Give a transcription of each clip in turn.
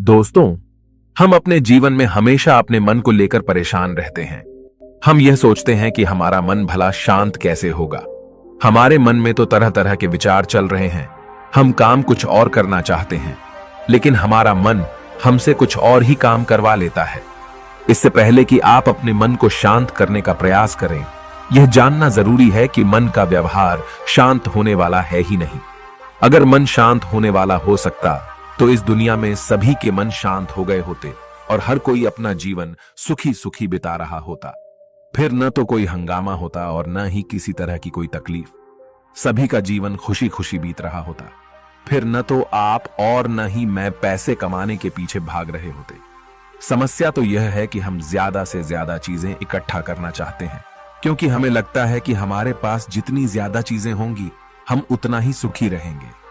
दोस्तों, हम अपने जीवन में हमेशा अपने मन को लेकर परेशान रहते हैं। हम यह सोचते हैं कि हमारा मन भला शांत कैसे होगा। हमारे मन में तो तरह तरह के विचार चल रहे हैं। हम काम कुछ और करना चाहते हैं, लेकिन हमारा मन हमसे कुछ और ही काम करवा लेता है। इससे पहले कि आप अपने मन को शांत करने का प्रयास करें, यह जानना जरूरी है कि मन का व्यवहार शांत होने वाला है ही नहीं। अगर मन शांत होने वाला हो सकता तो इस दुनिया में सभी के मन शांत हो गए होते और हर कोई अपना जीवन सुखी सुखी बिता रहा होता। फिर न तो कोई हंगामा होता और न ही किसी तरह की कोई तकलीफ। सभी का जीवन खुशी खुशी बीत रहा होता। फिर न तो आप और न ही मैं पैसे कमाने के पीछे भाग रहे होते। समस्या तो यह है कि हम ज्यादा से ज्यादा चीजें इकट्ठा करना चाहते हैं, क्योंकि हमें लगता है कि हमारे पास जितनी ज्यादा चीजें होंगी हम उतना ही सुखी रहेंगे।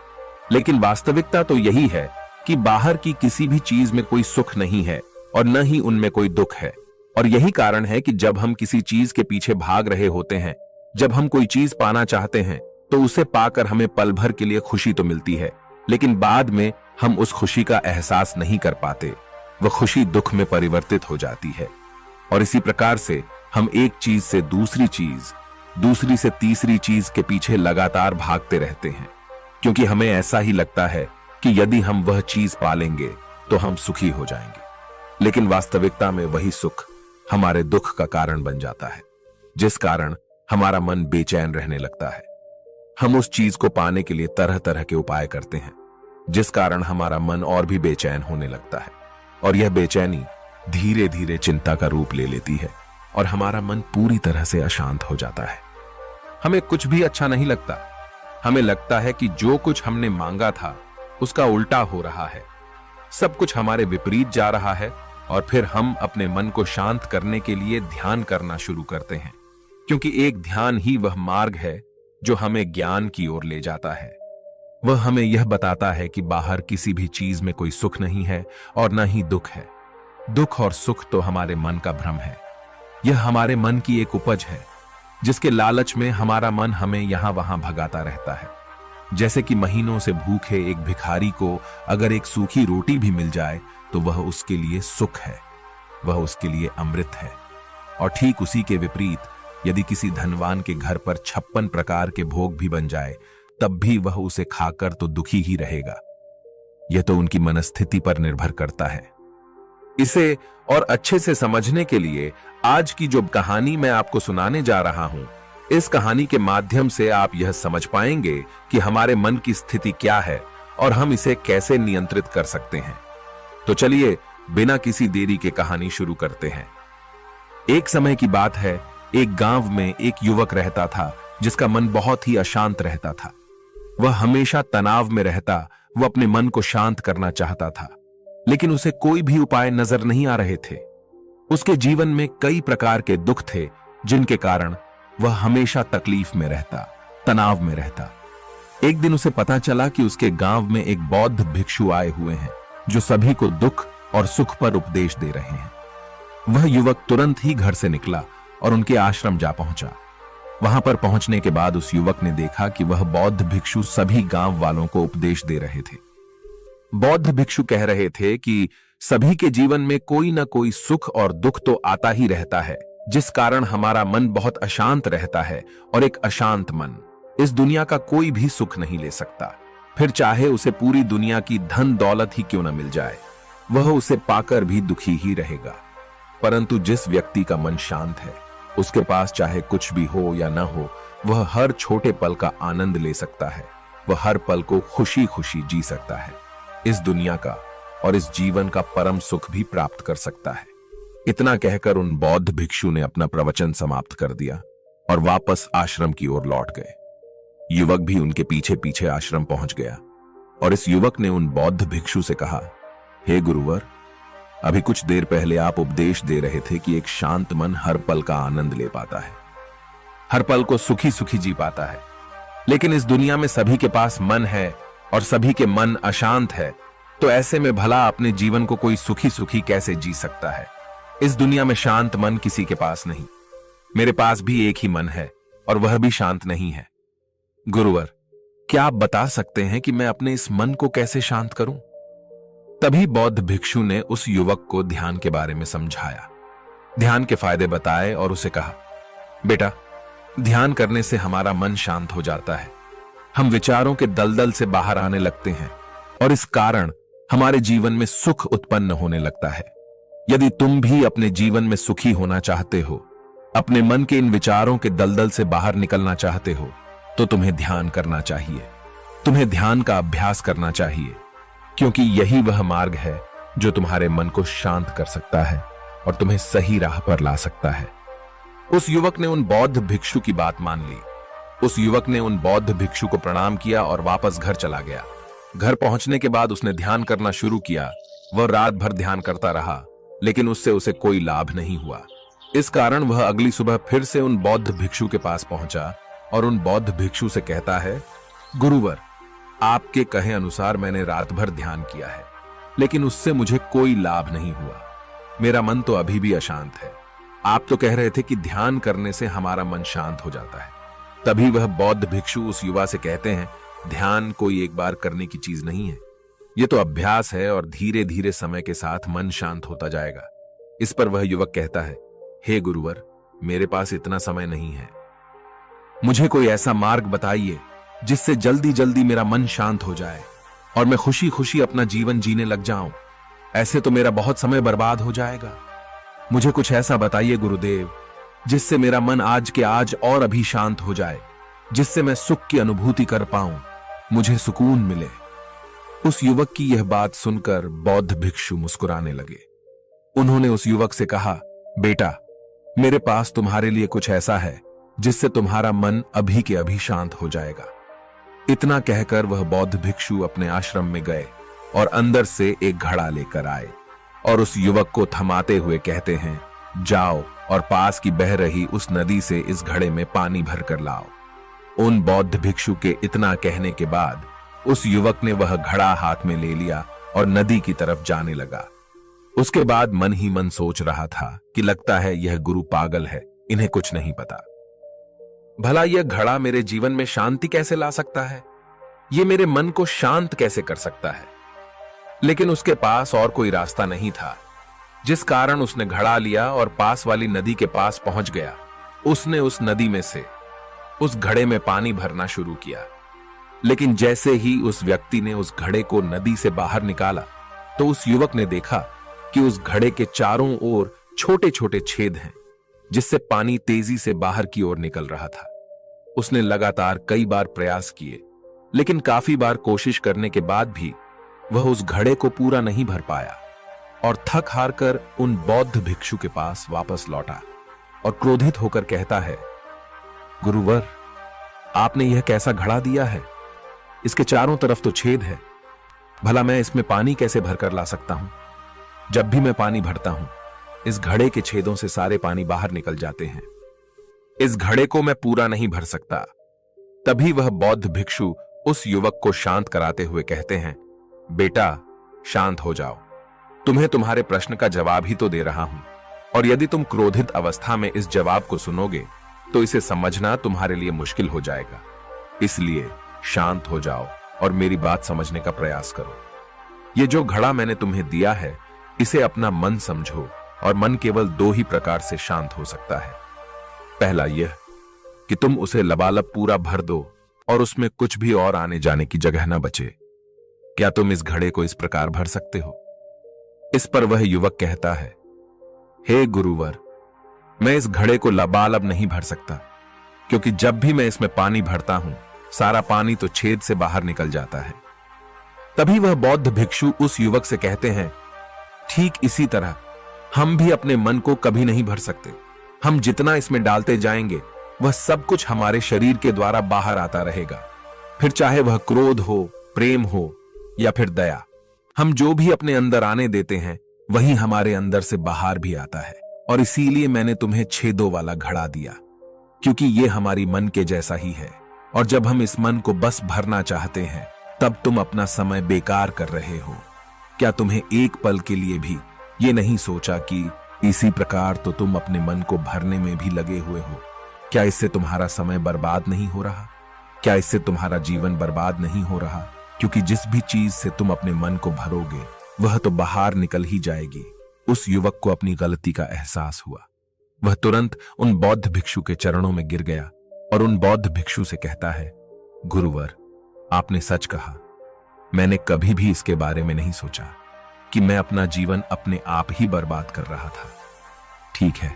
लेकिन वास्तविकता तो यही है कि बाहर की किसी भी चीज में कोई सुख नहीं है और न ही उनमें कोई दुख है। और यही कारण है कि जब हम किसी चीज के पीछे भाग रहे होते हैं, जब हम कोई चीज पाना चाहते हैं, तो उसे पाकर हमें पल भर के लिए खुशी तो मिलती है, लेकिन बाद में हम उस खुशी का एहसास नहीं कर पाते। वह खुशी दुख में परिवर्तित हो जाती है। और इसी प्रकार से हम एक चीज से दूसरी चीज, दूसरी से तीसरी चीज के पीछे लगातार भागते रहते हैं, क्योंकि हमें ऐसा ही लगता है कि यदि हम वह चीज पालेंगे तो हम सुखी हो जाएंगे। लेकिन वास्तविकता में वही सुख हमारे दुख का कारण बन जाता है, जिस कारण हमारा मन बेचैन रहने लगता है। हम उस चीज को पाने के लिए तरह तरह के उपाय करते हैं, जिस कारण हमारा मन और भी बेचैन होने लगता है। और यह बेचैनी धीरे धीरे चिंता का रूप ले लेती है और हमारा मन पूरी तरह से अशांत हो जाता है। हमें कुछ भी अच्छा नहीं लगता। हमें लगता है कि जो कुछ हमने मांगा था उसका उल्टा हो रहा है। सब कुछ हमारे विपरीत जा रहा है। और फिर हम अपने मन को शांत करने के लिए ध्यान करना शुरू करते हैं, क्योंकि एक ध्यान ही वह मार्ग है जो हमें ज्ञान की ओर ले जाता है। वह हमें यह बताता है कि बाहर किसी भी चीज में कोई सुख नहीं है और न ही दुख है। दुख और सुख तो हमारे मन का भ्रम है। यह हमारे मन की एक उपज है, जिसके लालच में हमारा मन हमें यहां वहां भगाता रहता है। जैसे कि महीनों से भूखे एक भिखारी को अगर एक सूखी रोटी भी मिल जाए तो वह उसके लिए सुख है, वह उसके लिए अमृत है। और ठीक उसी के विपरीत, यदि किसी धनवान के घर पर 56 प्रकार के भोग भी बन जाए, तब भी वह उसे खाकर तो दुखी ही रहेगा। यह तो उनकी मनस्थिति पर निर्भर करता है। इसे और अच्छे से समझने के लिए आज की जो कहानी मैं आपको सुनाने जा रहा हूं, इस कहानी के माध्यम से आप यह समझ पाएंगे कि हमारे मन की स्थिति क्या है और हम इसे कैसे नियंत्रित कर सकते हैं। तो चलिए बिना किसी देरी के कहानी शुरू करते हैं। एक समय की बात है, एक गांव में एक युवक रहता था जिसका मन बहुत ही अशांत रहता था। वह हमेशा तनाव में रहता। वह अपने मन को शांत करना चाहता था, लेकिन उसे कोई भी उपाय नजर नहीं आ रहे थे। उसके जीवन में कई प्रकार के दुख थे, जिनके कारण वह हमेशा तकलीफ में रहता, तनाव में रहता। एक दिन उसे पता चला कि उसके गांव में एक बौद्ध भिक्षु आए हुए हैं, जो सभी को दुख और सुख पर उपदेश दे रहे हैं। वह युवक तुरंत ही घर से निकला और उनके आश्रम जा पहुंचा। वहां पर पहुंचने के बाद उस युवक ने देखा कि वह बौद्ध भिक्षु सभी गांव वालों को उपदेश दे रहे थे। बौद्ध भिक्षु कह रहे थे कि सभी के जीवन में कोई ना कोई सुख और दुख तो आता ही रहता है, जिस कारण हमारा मन बहुत अशांत रहता है। और एक अशांत मन इस दुनिया का कोई भी सुख नहीं ले सकता। फिर चाहे उसे पूरी दुनिया की धन दौलत ही क्यों न मिल जाए, वह उसे पाकर भी दुखी ही रहेगा। परंतु जिस व्यक्ति का मन शांत है, उसके पास चाहे कुछ भी हो या न हो, वह हर छोटे पल का आनंद ले सकता है। वह हर पल को खुशी खुशी जी सकता है। इस दुनिया का और इस जीवन का परम सुख भी प्राप्त कर सकता है। इतना कहकर उन बौद्ध भिक्षु ने अपना प्रवचन समाप्त कर दिया और वापस आश्रम की ओर लौट गए। युवक भी उनके पीछे पीछे आश्रम पहुंच गया और इस युवक ने उन बौद्ध भिक्षु से कहा, हे गुरुवर, अभी कुछ देर पहले आप उपदेश दे रहे थे कि एक शांत मन हर पल का आनंद ले पाता है, हर पल को सुखी सुखी जी पाता है। लेकिन इस दुनिया में सभी के पास मन है और सभी के मन अशांत है, तो ऐसे में भला अपने जीवन को कोई सुखी सुखी कैसे जी सकता है। इस दुनिया में शांत मन किसी के पास नहीं। मेरे पास भी एक ही मन है और वह भी शांत नहीं है। गुरुवर, क्या आप बता सकते हैं कि मैं अपने इस मन को कैसे शांत करूं? तभी बौद्ध भिक्षु ने उस युवक को ध्यान के बारे में समझाया, ध्यान के फायदे बताए और उसे कहा, बेटा, ध्यान करने से हमारा मन शांत हो जाता है। हम विचारों के दलदल से बाहर आने लगते हैं और इस कारण हमारे जीवन में सुख उत्पन्न होने लगता है। यदि तुम भी अपने जीवन में सुखी होना चाहते हो, अपने मन के इन विचारों के दलदल से बाहर निकलना चाहते हो, तो तुम्हें ध्यान करना चाहिए। तुम्हें ध्यान का अभ्यास करना चाहिए, क्योंकि यही वह मार्ग है जो तुम्हारे मन को शांत कर सकता है और तुम्हें सही राह पर ला सकता है। उस युवक ने उन बौद्ध भिक्षु की बात मान ली। उस युवक ने उन बौद्ध भिक्षु को प्रणाम किया और वापस घर चला गया। घर पहुंचने के बाद उसने ध्यान करना शुरू किया। वह रात भर ध्यान करता रहा, लेकिन उससे उसे कोई लाभ नहीं हुआ। इस कारण वह अगली सुबह फिर से उन बौद्ध भिक्षु के पास पहुंचा और उन बौद्ध भिक्षु से कहता है, गुरुवर, आपके कहे अनुसार मैंने रात भर ध्यान किया है, लेकिन उससे मुझे कोई लाभ नहीं हुआ। मेरा मन तो अभी भी अशांत है। आप तो कह रहे थे कि ध्यान करने से हमारा मन शांत हो जाता है। तभी वह बौद्ध भिक्षु उस युवा से कहते हैं, ध्यान कोई एक बार करने की चीज नहीं है। यह तो अभ्यास है और धीरे धीरे समय के साथ मन शांत होता जाएगा। इस पर वह युवक कहता है, हे गुरुवर, मेरे पास इतना समय नहीं है। मुझे कोई ऐसा मार्ग बताइए जिससे जल्दी जल्दी मेरा मन शांत हो जाए और मैं खुशी खुशी अपना जीवन जीने लग जाऊं। ऐसे तो मेरा बहुत समय बर्बाद हो जाएगा। मुझे कुछ ऐसा बताइए गुरुदेव, जिससे मेरा मन आज के आज और अभी शांत हो जाए, जिससे मैं सुख की अनुभूति कर पाऊं, मुझे सुकून मिले। उस युवक की यह बात सुनकर बौद्ध भिक्षु मुस्कुराने लगे। उन्होंने उस युवक से कहा, बेटा, मेरे पास तुम्हारे लिए कुछ ऐसा है जिससे तुम्हारा मन अभी के अभी शांत हो जाएगा। इतना कहकर वह बौद्ध भिक्षु अपने आश्रम में गए और अंदर से एक घड़ा लेकर आए और उस युवक को थमाते हुए कहते हैं, जाओ और पास की बह रही उस नदी से इस घड़े में पानी भर कर लाओ। उन बौद्ध भिक्षु के इतना कहने के बाद उस युवक ने वह घड़ा हाथ में ले लिया और नदी की तरफ जाने लगा। उसके बाद मन ही मन सोच रहा था कि लगता है यह गुरु पागल है, इन्हें कुछ नहीं पता। भला यह घड़ा मेरे जीवन में शांति कैसे ला सकता है? यह मेरे मन को शांत कैसे कर सकता है? लेकिन उसके पास और कोई रास्ता नहीं था, जिस कारण उसने घड़ा लिया और पास वाली नदी के पास पहुंच गया। उसने उस नदी में से उस घड़े में पानी भरना शुरू किया, लेकिन जैसे ही उस व्यक्ति ने उस घड़े को नदी से बाहर निकाला, तो उस युवक ने देखा कि उस घड़े के चारों ओर छोटे छोटे छेद हैं, जिससे पानी तेजी से बाहर की ओर निकल रहा था। उसने लगातार कई बार प्रयास किए, लेकिन काफी बार कोशिश करने के बाद भी वह उस घड़े को पूरा नहीं भर पाया और थक हार कर उन बौद्ध भिक्षु के पास वापस लौटा और क्रोधित होकर कहता है, गुरुवर, आपने यह कैसा घड़ा दिया है? इसके चारों तरफ तो छेद है। भला मैं इसमें पानी कैसे भरकर ला सकता हूं? जब भी मैं पानी भरता हूं, इस घड़े के छेदों से सारे पानी बाहर निकल जाते हैं। इस घड़े को मैं पूरा नहीं भर सकता। तभी वह बौद्ध भिक्षु उस युवक को शांत कराते हुए कहते हैं, बेटा, शांत हो जाओ। तुम्हें तुम्हारे प्रश्न का जवाब ही तो दे रहा हूं, और यदि तुम क्रोधित अवस्था में इस जवाब को सुनोगे तो इसे समझना तुम्हारे लिए मुश्किल हो जाएगा। इसलिए शांत हो जाओ और मेरी बात समझने का प्रयास करो। ये जो घड़ा मैंने तुम्हें दिया है, इसे अपना मन समझो, और मन केवल दो ही प्रकार से शांत हो सकता है। पहला यह कि तुम उसे लबालब पूरा भर दो और उसमें कुछ भी और आने जाने की जगह न बचे। क्या तुम इस घड़े को इस प्रकार भर सकते हो? इस पर वह युवक कहता है, हे गुरुवर, मैं इस घड़े को लबालब नहीं भर सकता, क्योंकि जब भी मैं इसमें पानी भरता हूं, सारा पानी तो छेद से बाहर निकल जाता है। तभी वह बौद्ध भिक्षु उस युवक से कहते हैं, ठीक इसी तरह हम भी अपने मन को कभी नहीं भर सकते। हम जितना इसमें डालते जाएंगे, वह सब कुछ हमारे शरीर के द्वारा बाहर आता रहेगा। फिर चाहे वह क्रोध हो, प्रेम हो या फिर दया, हम जो भी अपने अंदर आने देते हैं, वही हमारे अंदर से बाहर भी आता है। और इसीलिए मैंने तुम्हें छेदों वाला घड़ा दिया, क्योंकि ये हमारी मन के जैसा ही है। और जब हम इस मन को बस भरना चाहते हैं, तब तुम अपना समय बेकार कर रहे हो। क्या तुम्हें एक पल के लिए भी ये नहीं सोचा कि इसी प्रकार तो तुम अपने मन को भरने में भी लगे हुए हो? क्या इससे तुम्हारा समय बर्बाद नहीं हो रहा? क्या इससे तुम्हारा जीवन बर्बाद नहीं हो रहा? क्योंकि जिस भी चीज से तुम अपने मन को भरोगे, वह तो बाहर निकल ही जाएगी। उस युवक को अपनी गलती का एहसास हुआ। वह तुरंत उन बौद्ध भिक्षु के चरणों में गिर गया और उन बौद्ध भिक्षु से कहता है, गुरुवर, आपने सच कहा। मैंने कभी भी इसके बारे में नहीं सोचा कि मैं अपना जीवन अपने आप ही बर्बाद कर रहा था। ठीक है,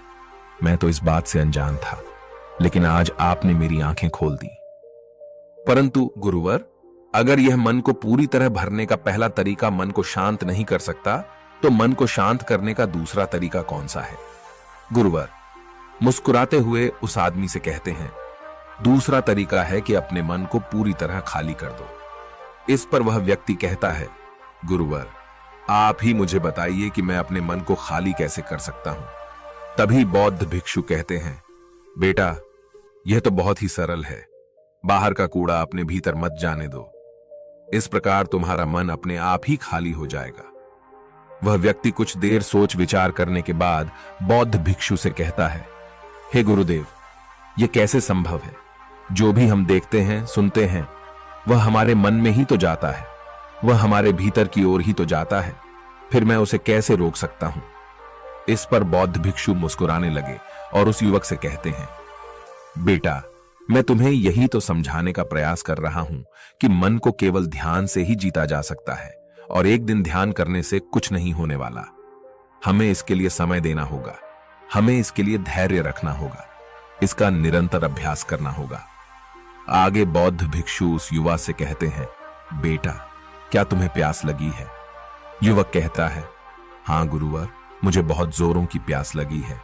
मैं तो इस बात से अनजान था, लेकिन आज आपने मेरी आंखें खोल दी। परंतु गुरुवर, अगर यह मन को पूरी तरह भरने का पहला तरीका मन को शांत नहीं कर सकता, तो मन को शांत करने का दूसरा तरीका कौन सा है? गुरुवर मुस्कुराते हुए उस आदमी से कहते हैं, दूसरा तरीका है कि अपने मन को पूरी तरह खाली कर दो। इस पर वह व्यक्ति कहता है, गुरुवर, आप ही मुझे बताइए कि मैं अपने मन को खाली कैसे कर सकता हूं। तभी बौद्ध भिक्षु कहते हैं, बेटा, यह तो बहुत ही सरल है। बाहर का कूड़ा अपने भीतर मत जाने दो। इस प्रकार तुम्हारा मन अपने आप ही खाली हो जाएगा। वह व्यक्ति कुछ देर सोच विचार करने के बाद बौद्ध भिक्षु से कहता है, हे गुरुदेव, यह कैसे संभव है? जो भी हम देखते हैं, सुनते हैं, वह हमारे मन में ही तो जाता है, वह हमारे भीतर की ओर ही तो जाता है। फिर मैं उसे कैसे रोक सकता हूं? इस पर बौद्ध भिक्षु मुस्कुराने लगे और उस युवक से कहते हैं, बेटा, मैं तुम्हें यही तो समझाने का प्रयास कर रहा हूं कि मन को केवल ध्यान से ही जीता जा सकता है और एक दिन ध्यान करने से कुछ नहीं होने वाला। हमें इसके लिए समय देना होगा, हमें इसके लिए धैर्य रखना होगा, इसका निरंतर अभ्यास करना होगा। आगे बौद्ध भिक्षु उस युवा से कहते हैं, बेटा, क्या तुम्हें प्यास लगी है? युवक कहता है, हां गुरुवर, मुझे बहुत जोरों की प्यास लगी है।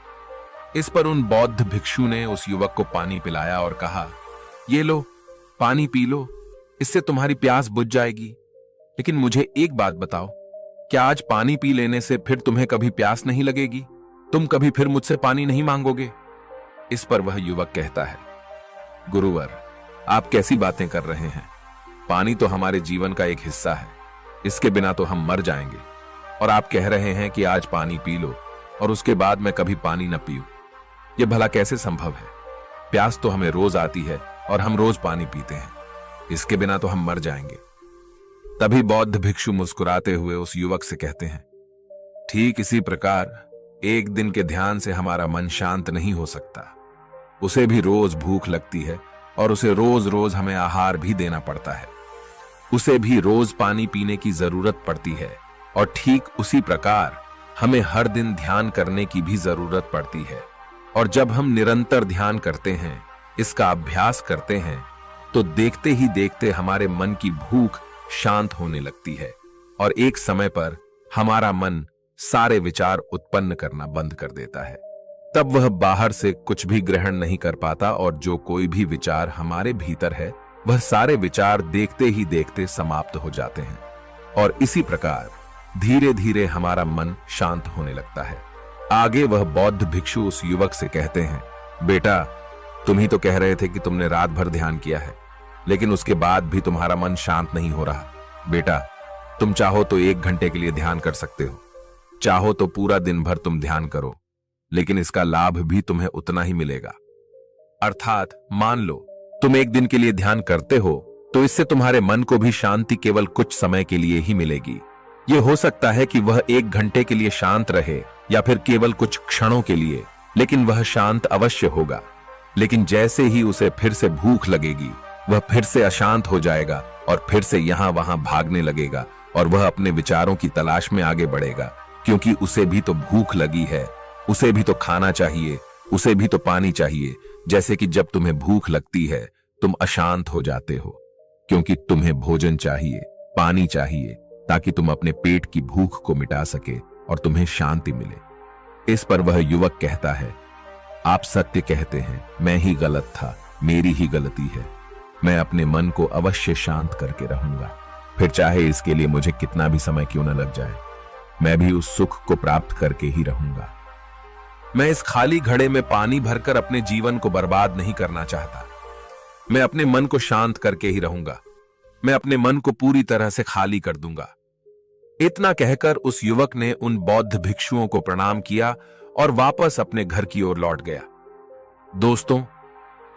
इस पर उन बौद्ध भिक्षु ने उस युवक को पानी पिलाया और कहा, ये लो, पानी पी लो, इससे तुम्हारी प्यास बुझ जाएगी। लेकिन मुझे एक बात बताओ, क्या आज पानी पी लेने से फिर तुम्हें कभी प्यास नहीं लगेगी? तुम कभी फिर मुझसे पानी नहीं मांगोगे? इस पर वह युवक कहता है, गुरुवर, आप कैसी बातें कर रहे हैं? पानी तो हमारे जीवन का एक हिस्सा है, इसके बिना तो हम मर जाएंगे। और आप कह रहे हैं कि आज पानी पी लो और उसके बाद मैं कभी पानी न पीऊं। यह भला कैसे संभव है? प्यास तो हमें रोज आती है और हम रोज पानी पीते हैं, इसके बिना तो हम मर जाएंगे। तभी बौद्ध भिक्षु मुस्कुराते हुए उस युवक से कहते हैं, ठीक इसी प्रकार एक दिन के ध्यान से हमारा मन शांत नहीं हो सकता। उसे भी रोज भूख लगती है और उसे रोज रोज हमें आहार भी देना पड़ता है। उसे भी रोज पानी पीने की जरूरत पड़ती है और ठीक उसी प्रकार हमें हर दिन ध्यान करने की भी जरूरत पड़ती है। और जब हम निरंतर ध्यान करते हैं, इसका अभ्यास करते हैं, तो देखते ही देखते हमारे मन की भूख शांत होने लगती है और एक समय पर हमारा मन सारे विचार उत्पन्न करना बंद कर देता है। तब वह बाहर से कुछ भी ग्रहण नहीं कर पाता और जो कोई भी विचार हमारे भीतर है, वह सारे विचार देखते ही देखते समाप्त हो जाते हैं। और इसी प्रकार धीरे धीरे हमारा मन शांत होने लगता है। आगे वह बौद्ध भिक्षु उस युवक से कहते हैं, बेटा, तुम ही तो कह रहे थे कि तुमने रात भर ध्यान किया है, लेकिन उसके बाद भी तुम्हारा मन शांत नहीं हो रहा। बेटा, तुम चाहो तो 1 घंटे के लिए ध्यान कर सकते हो, चाहो तो पूरा दिन भर तुम ध्यान करो, लेकिन इसका लाभ भी तुम्हें उतना ही मिलेगा। अर्थात मान लो तुम 1 दिन के लिए ध्यान करते हो, तो इससे तुम्हारे मन को भी शांति केवल कुछ समय के लिए ही मिलेगी। यह हो सकता है कि वह 1 घंटे के लिए शांत रहे या फिर केवल कुछ क्षणों के लिए, लेकिन वह शांत अवश्य होगा। लेकिन जैसे ही उसे फिर से भूख लगेगी, वह फिर से अशांत हो जाएगा और फिर से यहां वहां भागने लगेगा और वह अपने विचारों की तलाश में आगे बढ़ेगा, क्योंकि उसे भी तो भूख लगी है, उसे भी तो खाना चाहिए, उसे भी तो पानी चाहिए। जैसे कि जब तुम्हें भूख लगती है, तुम अशांत हो जाते हो, क्योंकि तुम्हें भोजन चाहिए, पानी चाहिए, ताकि तुम अपने पेट की भूख को मिटा सके और तुम्हें शांति मिले। इस पर वह युवक कहता है, आप सत्य कहते हैं, मैं ही गलत था, मेरी ही गलती है। मैं अपने मन को अवश्य शांत करके रहूंगा, फिर चाहे इसके लिए मुझे कितना भी समय क्यों न लग जाए, मैं भी उस सुख को प्राप्त करके ही रहूंगा। मैं इस खाली घड़े में पानी भरकर अपने जीवन को बर्बाद नहीं करना चाहता। मैं अपने मन को शांत करके ही रहूंगा। मैं अपने मन को पूरी तरह से खाली कर दूंगा। इतना कहकर उस युवक ने उन बौद्ध भिक्षुओं को प्रणाम किया और वापस अपने घर की ओर लौट गया। दोस्तों,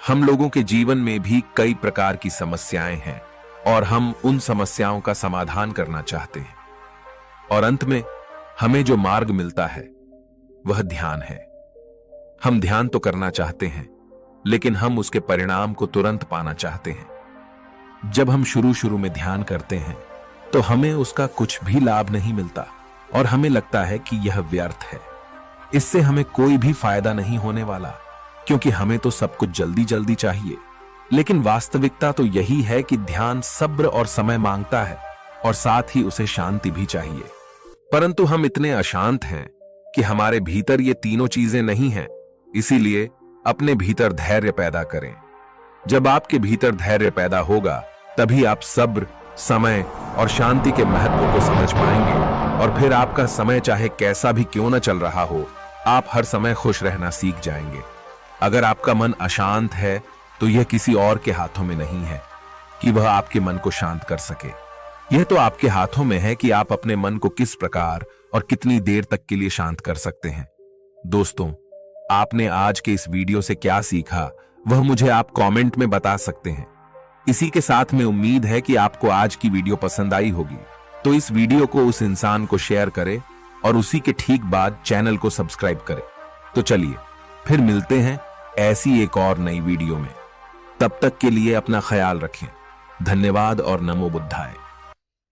हम लोगों के जीवन में भी कई प्रकार की समस्याएं हैं और हम उन समस्याओं का समाधान करना चाहते हैं। और अंत में हमें जो मार्ग मिलता है वह ध्यान है। हम ध्यान तो करना चाहते हैं, लेकिन हम उसके परिणाम को तुरंत पाना चाहते हैं। जब हम शुरू शुरू में ध्यान करते हैं तो हमें उसका कुछ भी लाभ नहीं मिलता और हमें लगता है कि यह व्यर्थ है। इससे हमें कोई भी फायदा नहीं होने वाला, क्योंकि हमें तो सब कुछ जल्दी जल्दी चाहिए। लेकिन वास्तविकता तो यही है कि ध्यान सब्र और समय मांगता है और साथ ही उसे शांति भी चाहिए। परंतु हम इतने अशांत हैं कि हमारे भीतर ये तीनों चीजें नहीं हैं। इसीलिए अपने भीतर धैर्य पैदा करें। जब आपके भीतर धैर्य पैदा होगा तभी आप सब्र, समय और शांति के महत्व को समझ पाएंगे और फिर आपका समय चाहे कैसा भी क्यों न चल रहा हो, आप हर समय खुश रहना सीख जाएंगे। अगर आपका मन अशांत है तो यह किसी और के हाथों में नहीं है कि वह आपके मन को शांत कर सके। यह तो आपके हाथों में है कि आप अपने मन को किस प्रकार और कितनी देर तक के लिए शांत कर सकते हैं। दोस्तों, आपने आज के इस वीडियो से क्या सीखा वह मुझे आप कमेंट में बता सकते हैं। इसी के साथ में उम्मीद है कि आपको आज की वीडियो पसंद आई होगी, तो इस वीडियो को उस इंसान को शेयर करें और उसी के ठीक बाद चैनल को सब्सक्राइब करें। तो चलिए फिर मिलते हैं ऐसी एक और नई वीडियो में। तब तक के लिए अपना ख्याल रखें। धन्यवाद और नमो बुद्धाय।